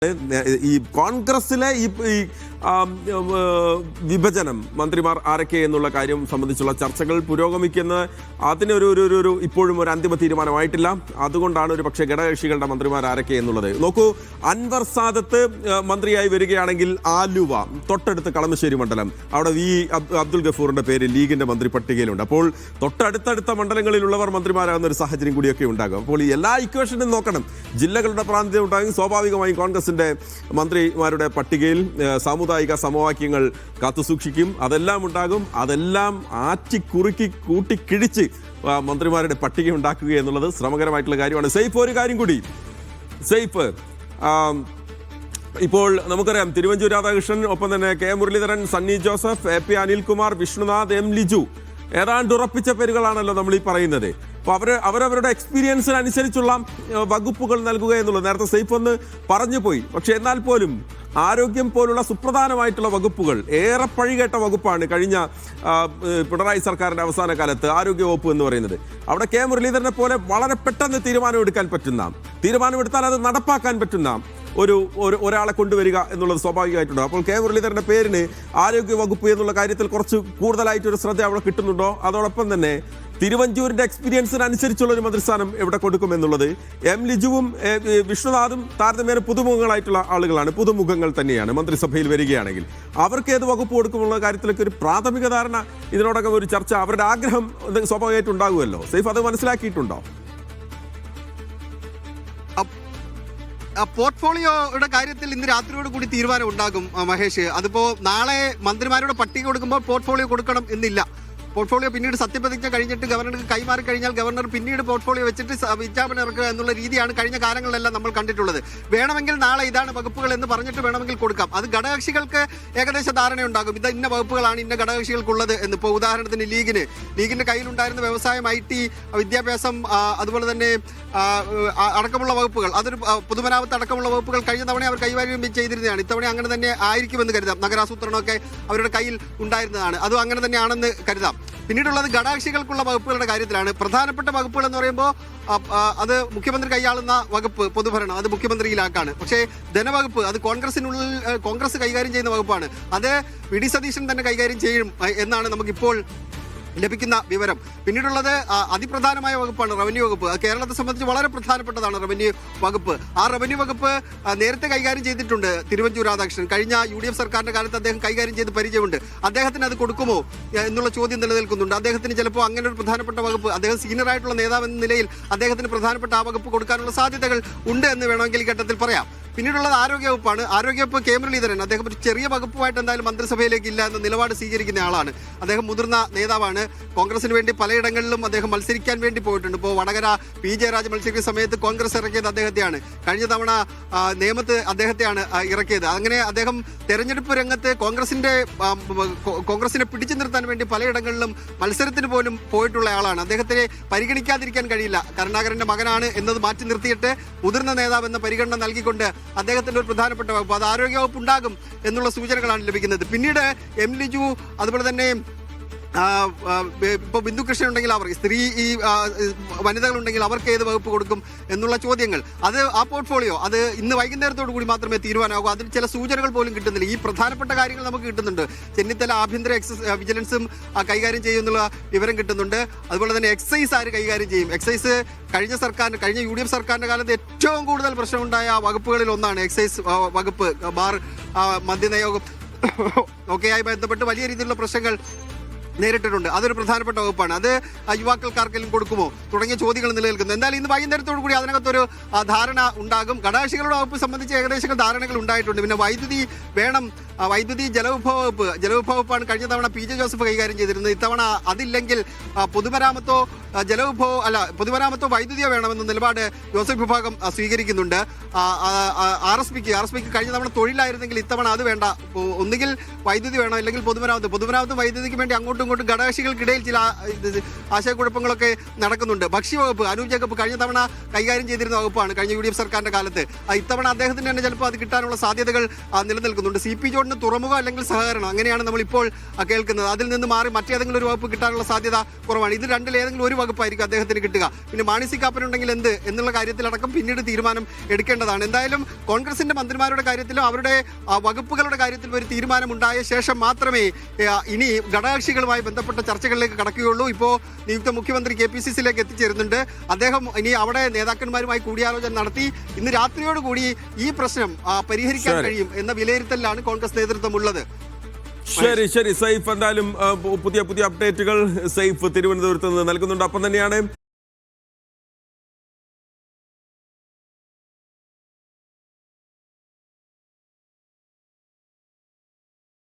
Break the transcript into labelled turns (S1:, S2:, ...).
S1: ഈ കോൺഗ്രസിലെ ഈ വിഭജനം മന്ത്രിമാർ ആരൊക്കെ എന്നുള്ള കാര്യം സംബന്ധിച്ചുള്ള ചർച്ചകൾ പുരോഗമിക്കുന്ന അതിനൊരു ഇപ്പോഴും ഒരു അന്തിമ തീരുമാനമായിട്ടില്ല. അതുകൊണ്ടാണ് ഒരു പക്ഷേ ഘടകകക്ഷികളുടെ മന്ത്രിമാർ ആരൊക്കെ എന്നുള്ളത്. നോക്കൂ, അൻവർ സാദത്ത് മന്ത്രിയായി വരികയാണെങ്കിൽ ആലുവ തൊട്ടടുത്ത് കളമശ്ശേരി മണ്ഡലം, അവിടെ വി അബ്ദുൽ ഗഫൂറിന്റെ പേര് ലീഗിന്റെ മന്ത്രി പട്ടികയിലുണ്ട്. അപ്പോൾ തൊട്ടടുത്തടുത്ത മണ്ഡലങ്ങളിലുള്ളവർ മന്ത്രിമാരാകുന്ന ഒരു സാഹചര്യം കൂടിയൊക്കെ ഉണ്ടാകും. അപ്പോൾ ഈ എല്ലാ ഇക്വേഷനും നോക്കണം. ജില്ലകളുടെ പ്രാതിനിധ്യം ഉണ്ടാകും. സ്വാഭാവികമായും കോൺഗ്രസിന്റെ മന്ത്രിമാരുടെ പട്ടികയിൽ സാമുദായിക സമവാക്യങ്ങൾ കാത്തുസൂക്ഷിക്കും. അതെല്ലാം ഉണ്ടാകും. അതെല്ലാം ആറ്റിക്കുറുക്കി കൂട്ടിക്കിഴിച്ച് മന്ത്രിമാരുടെ പട്ടിക ഉണ്ടാക്കുക എന്നുള്ളത് ശ്രമകരമായിട്ടുള്ള കാര്യമാണ്. സെയ്ഫ്, ഒരു കാര്യം കൂടി. സെയ്ഫ്, ഇപ്പോൾ നമുക്കറിയാം തിരുവഞ്ചൂർ രാധാകൃഷ്ണൻ, ഒപ്പം തന്നെ K Muraleedharan, Sunny Joseph, A P Anilkumar, Vishnunath, M Liju, ഏതാണ്ട് ഉറപ്പിച്ച പേരുകളാണല്ലോ നമ്മൾ ഈ പറയുന്നത്. അപ്പോൾ അവരവരുടെ എക്സ്പീരിയൻസിനനുസരിച്ചുള്ള വകുപ്പുകൾ നൽകുക എന്നുള്ളത് നേരത്തെ സെയ്ഫ് ഒന്ന് പറഞ്ഞു പോയി. പക്ഷെ എന്നാൽ പോലും ആരോഗ്യം പോലുള്ള സുപ്രധാനമായിട്ടുള്ള വകുപ്പുകൾ, ഏറെ പഴികേട്ട വകുപ്പാണ് കഴിഞ്ഞ പിണറായി സർക്കാരിൻ്റെ അവസാന കാലത്ത് ആരോഗ്യ വകുപ്പ് എന്ന് പറയുന്നത്. അവിടെ കെ മുരളീധരനെ പോലെ വളരെ പെട്ടെന്ന് തീരുമാനമെടുക്കാൻ പറ്റുന്ന, തീരുമാനമെടുത്താൽ അത് നടപ്പാക്കാൻ പറ്റുന്ന ഒരാളെ കൊണ്ടുവരിക എന്നുള്ളത് സ്വാഭാവികമായിട്ടുണ്ട്. അപ്പോൾ കെ മുരളീധരന്റെ പേരിന് ആരോഗ്യ വകുപ്പ് എന്നുള്ള കാര്യത്തിൽ കുറച്ച് കൂടുതലായിട്ടൊരു ശ്രദ്ധ അവിടെ കിട്ടുന്നുണ്ടോ? അതോടൊപ്പം തന്നെ തിരുവഞ്ചൂരിന്റെ എക്സ്പീരിയൻസിനനുസരിച്ചുള്ള ഒരു മന്ത്രിസ്ഥാനം എവിടെ കൊടുക്കുമെന്നുള്ളത്. എം ലിജുവും വിഷ്ണുനാഥും താരതമ്യേന പുതുമുഖങ്ങളായിട്ടുള്ള ആളുകളാണ്, പുതുമുഖങ്ങൾ തന്നെയാണ്. മന്ത്രിസഭയിൽ വരികയാണെങ്കിൽ അവർക്ക് ഏത് വകുപ്പ് കൊടുക്കുമെന്നുള്ള കാര്യത്തിലൊക്കെ ഒരു പ്രാഥമിക ധാരണ, ഇതിനോടകം ഒരു ചർച്ച, അവരുടെ ആഗ്രഹം സ്വാഭാവികമായിട്ട് ഉണ്ടാകുമല്ലോ. സെയ്ഫ്, അത് മനസ്സിലാക്കിയിട്ടുണ്ടോ?
S2: പോർട്ട്ഫോളിയോയുടെ കാര്യത്തിൽ ഇന്ന് രാത്രിയോട് കൂടി തീരുമാനം ഉണ്ടാകും മഹേഷ്. അതിപ്പോ നാളെ മന്ത്രിമാരുടെ പട്ടിക കൊടുക്കുമ്പോൾ പോർട്ട്ഫോളിയോ കൊടുക്കണം എന്നില്ല. പോർട്ട്ഫോളിയോ പിന്നീട് സത്യപ്രതിജ്ഞ കഴിഞ്ഞിട്ട് ഗവർണർക്ക് കൈമാറി കഴിഞ്ഞാൽ ഗവർണർ പിന്നീട് പോർട്ട്ഫോളിയോ വെച്ചിട്ട് വിജ്ഞാപനം ഇറക്കുക എന്നുള്ള രീതിയാണ് കഴിഞ്ഞ കാലങ്ങളിലെല്ലാം നമ്മൾ കണ്ടിട്ടുള്ളത്. വേണമെങ്കിൽ നാളെ ഇതാണ് വകുപ്പുകൾ എന്ന് പറഞ്ഞിട്ട് വേണമെങ്കിൽ കൊടുക്കാം. അത് ഘടകകക്ഷികൾക്ക് ഏകദേശ ധാരണയുണ്ടാകും. ഇത് ഇന്ന വകുപ്പുകളാണ് ഇന്ന ഘടകകക്ഷികൾക്കുള്ളത് എന്ന്. ഇപ്പോൾ ഉദാഹരണത്തിന് ലീഗിന്റെ കയ്യിലുണ്ടായിരുന്ന വ്യവസായം, IT, വിദ്യാഭ്യാസം, അതുപോലെ തന്നെ അടക്കമുള്ള വകുപ്പുകൾ, അതൊരു പൊതുമരാമത്ത് അടക്കമുള്ള വകുപ്പുകൾ കഴിഞ്ഞ തവണ അവർ കൈകാര്യം ചെയ്തിരുന്നതാണ്. ഇത്തവണ അങ്ങനെ തന്നെ ആയിരിക്കുമെന്ന് കരുതാം. നഗരാസൂത്രണമൊക്കെ അവരുടെ കയ്യിൽ ഉണ്ടായിരുന്നതാണ്. അതും അങ്ങനെ തന്നെയാണെന്ന് കരുതാം. പിന്നീടുള്ളത് ഘടകകക്ഷികൾക്കുള്ള വകുപ്പുകളുടെ കാര്യത്തിലാണ്. പ്രധാനപ്പെട്ട വകുപ്പുകൾ എന്ന് പറയുമ്പോൾ അത് മുഖ്യമന്ത്രി കൈയാളുന്ന വകുപ്പ് പൊതുഭരണം, അത് മുഖ്യമന്ത്രിയിലാക്കാണ്. പക്ഷേ ധനവകുപ്പ് അത് കോൺഗ്രസ് കൈകാര്യം ചെയ്യുന്ന വകുപ്പാണ്. അത് വി ഡി സതീശൻ തന്നെ കൈകാര്യം ചെയ്യും എന്നാണ് നമുക്കിപ്പോൾ ലഭിക്കുന്ന വിവരം. പിന്നീടുള്ളത് അതിപ്രധാനമായ വകുപ്പാണ് റവന്യൂ വകുപ്പ്. കേരളത്തെ സംബന്ധിച്ച് വളരെ പ്രധാനപ്പെട്ടതാണ് റവന്യൂ വകുപ്പ്. ആ റവന്യൂ വകുപ്പ് നേരത്തെ കൈകാര്യം ചെയ്തിട്ടുണ്ട് തിരുവഞ്ചൂർ രാധാകൃഷ്ണൻ. കഴിഞ്ഞ UDF സർക്കാരിന്റെ കാലത്ത് അദ്ദേഹം കൈകാര്യം ചെയ്ത് പരിചയമുണ്ട്. അദ്ദേഹത്തിന് അത് കൊടുക്കുമോ എന്നുള്ള ചോദ്യം നിലനിൽക്കുന്നുണ്ട്. അദ്ദേഹത്തിന് ചിലപ്പോൾ അങ്ങനെ ഒരു പ്രധാനപ്പെട്ട വകുപ്പ്, അദ്ദേഹം സീനിയർ ആയിട്ടുള്ള നേതാവ് എന്ന നിലയിൽ അദ്ദേഹത്തിന് പ്രധാനപ്പെട്ട ആ വകുപ്പ് കൊടുക്കാനുള്ള സാധ്യതകൾ ഉണ്ട് എന്ന് വേണമെങ്കിൽ ഈ ഘട്ടത്തിൽ പറയാം. പിന്നീടുള്ളത് ആരോഗ്യവകുപ്പാണ്. ആരോഗ്യവകുപ്പ് കെ മുരളീധരൻ, അദ്ദേഹം ഒരു ചെറിയ വകുപ്പുമായിട്ട് എന്തായാലും മന്ത്രിസഭയിലേക്ക് ഇല്ല എന്ന നിലപാട് സ്വീകരിക്കുന്ന ആളാണ്. അദ്ദേഹം മുതിർന്ന നേതാവാണ്. കോൺഗ്രസിന് വേണ്ടി പലയിടങ്ങളിലും അദ്ദേഹം മത്സരിക്കാൻ വേണ്ടി പോയിട്ടുണ്ട്. ഇപ്പോൾ വടകര പി ജയരാജ് മത്സരിക്കുന്ന സമയത്ത് കോൺഗ്രസ് ഇറക്കിയത് അദ്ദേഹത്തെയാണ്. കഴിഞ്ഞ തവണ നേമത്ത് അദ്ദേഹത്തെയാണ് ഇറക്കിയത്. അങ്ങനെ അദ്ദേഹം തെരഞ്ഞെടുപ്പ് രംഗത്ത് കോൺഗ്രസിനെ പിടിച്ചു നിർത്താൻ വേണ്ടി പലയിടങ്ങളിലും മത്സരത്തിന് പോലും പോയിട്ടുള്ള ആളാണ്. അദ്ദേഹത്തിനെ പരിഗണിക്കാതിരിക്കാൻ കഴിയില്ല. കരുണാകരന്റെ മകനാണ് എന്നത് മാറ്റി നിർത്തിയിട്ട് മുതിർന്ന നേതാവ് എന്ന പരിഗണന നൽകിക്കൊണ്ട് അദ്ദേഹത്തിന്റെ ഒരു പ്രധാനപ്പെട്ട വകുപ്പ്, അത് ആരോഗ്യവകുപ്പ് ഉണ്ടാകും എന്നുള്ള സൂചനകളാണ് ലഭിക്കുന്നത്. പിന്നീട് എം ലിജു, അതുപോലെ തന്നെ ഇപ്പോൾ ബിന്ദുകൃഷ്ണൻ ഉണ്ടെങ്കിൽ അവർ, വനിതകളുണ്ടെങ്കിൽ അവർക്ക് ഏത് വകുപ്പ് കൊടുക്കും എന്നുള്ള ചോദ്യങ്ങൾ, അത് ആ പോർട്ട്ഫോളിയോ അത് ഇന്ന് വൈകുന്നേരത്തോടു കൂടി മാത്രമേ തീരുമാനമാകൂ. അതിൽ ചില സൂചനകൾ പോലും കിട്ടുന്നില്ല. ഈ പ്രധാനപ്പെട്ട കാര്യങ്ങൾ നമുക്ക് കിട്ടുന്നുണ്ട്. ചെന്നിത്തല ആഭ്യന്തര വിജിലൻസും കൈകാര്യം ചെയ്യുന്നുള്ള വിവരം കിട്ടുന്നുണ്ട്. അതുപോലെ തന്നെ എക്സൈസ് ആര് കൈകാര്യം ചെയ്യും? എക്സൈസ് കഴിഞ്ഞ UDF സർക്കാരിന്റെ കാലത്ത് ഏറ്റവും കൂടുതൽ പ്രശ്നമുണ്ടായ വകുപ്പുകളിൽ ഒന്നാണ് എക്സൈസ് വകുപ്പ്. ബാർ, മദ്യനയോഗം ഒക്കെയായി ബന്ധപ്പെട്ട് വലിയ രീതിയിലുള്ള പ്രശ്നങ്ങൾ നേരിട്ടിട്ടുണ്ട്. അതൊരു പ്രധാനപ്പെട്ട വകുപ്പാണ്. അത് യുവാക്കൾക്കാർക്കെങ്കിലും കൊടുക്കുമോ തുടങ്ങിയ ചോദ്യങ്ങൾ നിലനിൽക്കുന്നു. എന്തായാലും ഇന്ന് വൈകുന്നേരത്തോടു കൂടി അതിനകത്തൊരു ധാരണ ഉണ്ടാകും. ഘടകകക്ഷികളുടെ വകുപ്പ് സംബന്ധിച്ച് ഏകദേശം ധാരണകൾ ഉണ്ടായിട്ടുണ്ട്. പിന്നെ വൈദ്യുതി വേണം, വൈദ്യുതി ജലവിഭവ വകുപ്പാണ് കഴിഞ്ഞ തവണ PJ ജോസഫ് കൈകാര്യം ചെയ്തിരുന്നത്. ഇത്തവണ അതില്ലെങ്കിൽ പൊതുമരാമത്തോ വൈദ്യുതിയോ വേണമെന്ന നിലപാട് ജോസഫ് വിഭാഗം സ്വീകരിക്കുന്നുണ്ട്. RSP ക്ക് കഴിഞ്ഞ തവണ തൊഴിലായിരുന്നെങ്കിൽ ഇത്തവണ അത് വേണ്ട, ഒന്നുകിൽ വൈദ്യുതി വേണം അല്ലെങ്കിൽ പൊതുമരാമത്ത് വൈദ്യുതിക്ക് വേണ്ടി അങ്ങോട്ടും ഇങ്ങോട്ടും ഘടകകക്ഷികൾക്കിടയിൽ ചില ആശയക്കുഴപ്പങ്ങളൊക്കെ നടക്കുന്നുണ്ട്. ഭക്ഷ്യവകുപ്പ് അനൂപ് ജേക്കബ് കഴിഞ്ഞ തവണ കൈകാര്യം ചെയ്തിരുന്ന വകുപ്പാണ് കഴിഞ്ഞ UDF സർക്കാരിന്റെ കാലത്ത്. ഇത്തവണ അദ്ദേഹത്തിന് തന്നെ ചിലപ്പോൾ അത് കിട്ടാനുള്ള സാധ്യതകൾ നിലനിൽക്കുന്നുണ്ട്. CP ജോണിന് തുറമുഖം അല്ലെങ്കിൽ സഹകരണം അങ്ങനെയാണ് നമ്മളിപ്പോൾ കേൾക്കുന്നത്. അതിൽ നിന്ന് മാറി മറ്റേതെങ്കിലും ഒരു വകുപ്പ് കിട്ടാനുള്ള സാധ്യത കുറവാണ്. ഇത് രണ്ടിൽ ഏതെങ്കിലും ഒരു വകുപ്പായിരിക്കും അദ്ദേഹത്തിന് കിട്ടുക. പിന്നെ മാണി സി കാപ്പനുണ്ടെങ്കിൽ എന്ത് എന്നുള്ള കാര്യത്തിലടക്കം പിന്നീട് തീരുമാനം എടുക്കേണ്ടതാണ്. എന്തായാലും കോൺഗ്രസിന്റെ മന്ത്രിമാരുടെ കാര്യത്തിലും അവരുടെ വകുപ്പുകളുടെ കാര്യത്തിലും ഒരു തീരുമാനമുണ്ടായ ശേഷം മാത്രമേ ഇനി ഘടകകക്ഷികളുമായി ബന്ധപ്പെട്ട ചർച്ചകളിലേക്ക് കടക്കുകയുള്ളൂ. ഇപ്പോൾ നിയുക്ത മുഖ്യമന്ത്രി KPCCയിലേക്ക് എത്തിച്ചേരുന്നുണ്ട്. അദ്ദേഹം ഇനി അവിടെ നേതാക്കന്മാരുമായി കൂടിയാലോചന നടത്തി ഇന്ന് രാത്രിയോടുകൂടി ഈ പ്രശ്നം പരിഹരിക്കാൻ കഴിയും എന്ന വിലയിരുത്തലിലാണ് കോൺഗ്രസ് നേതൃത്വം ഉള്ളത്.
S1: ശരി സൈഫ്, എന്തായാലും പുതിയ അപ്ഡേറ്റുകൾ സൈഫ് തിരുവനന്തപുരത്ത് നിന്ന് നൽകുന്നുണ്ട്. അപ്പം തന്നെയാണ്